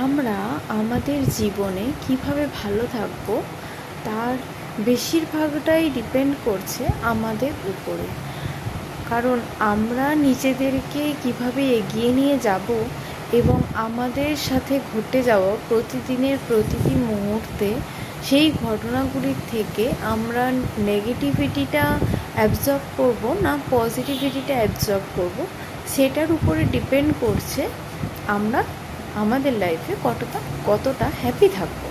আমরা আমাদের জীবনে কিভাবে ভালো থাকব তার বেশিরভাগটাই ডিপেন্ড করছে আমাদের উপরে। কারণ আমরা নিজেদেরকে কিভাবে এগিয়ে নিয়ে যাব এবং আমাদের সাথে ঘটে যাওয়া প্রতিদিনের প্রতিটি মুহূর্তে সেই ঘটনাগুলির থেকে আমরা নেগেটিভিটিটা অ্যাবজর্ব করব না পজিটিভিটিটা অ্যাবজর্ব করব, সেটার উপরে ডিপেন্ড করছে আমরা আমাদের লাইফে কতটা হ্যাপি থাকবো।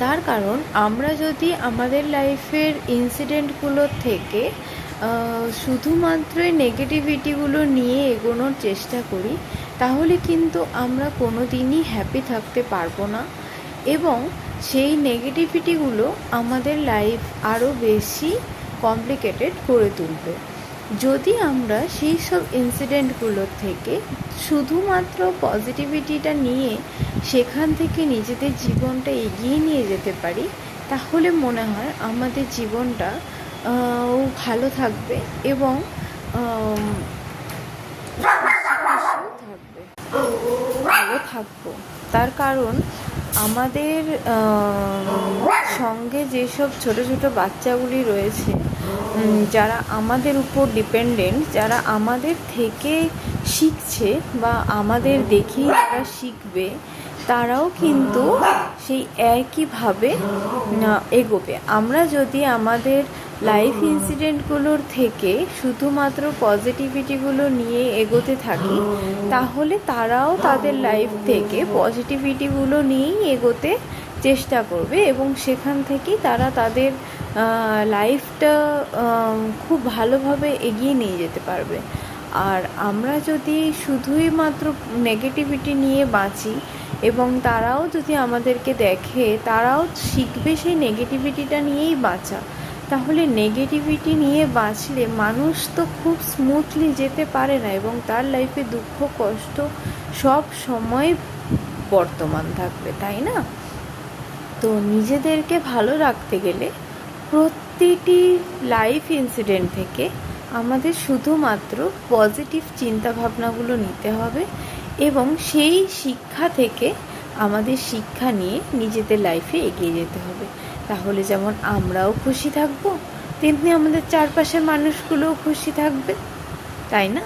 তার কারণ আমরা যদি আমাদের লাইফের ইনসিডেন্টগুলোর থেকে শুধুমাত্রই নেগেটিভিটিগুলো নিয়ে এগোনোর চেষ্টা করি, তাহলে কিন্তু আমরা কোনো দিনই হ্যাপি থাকতে পারবো না এবং সেই নেগেটিভিটিগুলো আমাদের লাইফ আরও বেশি কমপ্লিকেটেড করে তুলবে। যদি আমরা সেই সব ইনসিডেন্টগুলোর থেকে শুধুমাত্র পজিটিভিটিটা নিয়ে সেখান থেকে নিজেদের জীবনটা এগিয়ে নিয়ে যেতে পারি, তাহলে মনে হয় আমাদের জীবনটা ভালো থাকবে এবং ভালো থাকবো। তার কারণ আমাদের সঙ্গে যেসব ছোট ছোট বাচ্চাগুলি রয়েছে, যারা আমাদের উপর ডিপেন্ডেন্ট, যারা আমাদের থেকে শিখছে বা আমাদের দেখেই যারা শিখবে, তারাও কিন্তু সেই একইভাবে এগোবে। আমরা যদি আমাদের লাইফ ইনসিডেন্টগুলোর থেকে শুধুমাত্র পজিটিভিটিগুলো নিয়ে এগোতে থাকি, তাহলে তারাও তাদের লাইফ থেকে পজিটিভিটিগুলো নিয়েই এগোতে চেষ্টা করবে এবং সেখান থেকেই তারা তাদের লাইফটা খুব ভালোভাবে এগিয়ে নিয়ে যেতে পারবে। আর আমরা যদি শুধুই মাত্র নেগেটিভিটি নিয়ে বাঁচি এবং তারাও যদি আমাদেরকে দেখে, তারাও শিখবে সেই নেগেটিভিটিটা নিয়েই বাঁচা, তাহলে নেগেটিভিটি নিয়ে বাঁচলে মানুষ তো খুব স্মুথলি যেতে পারে না এবং তার লাইফে দুঃখ কষ্ট সব সময় বর্তমান থাকবে, তাই না? তো নিজেদেরকে ভালো রাখতে গেলে প্রতিটি লাইফ ইনসিডেন্ট থেকে আমাদের শুধুমাত্র পজিটিভ চিন্তাভাবনাগুলো নিতে হবে এবং সেই শিক্ষা থেকে আমাদের শিক্ষা নিয়ে নিজেদের লাইফে এগিয়ে যেতে হবে। তাহলে যেমন আমরাও খুশি থাকবো, তেমনি আমাদের চারপাশের মানুষগুলোও খুশি থাকবে, তাই না?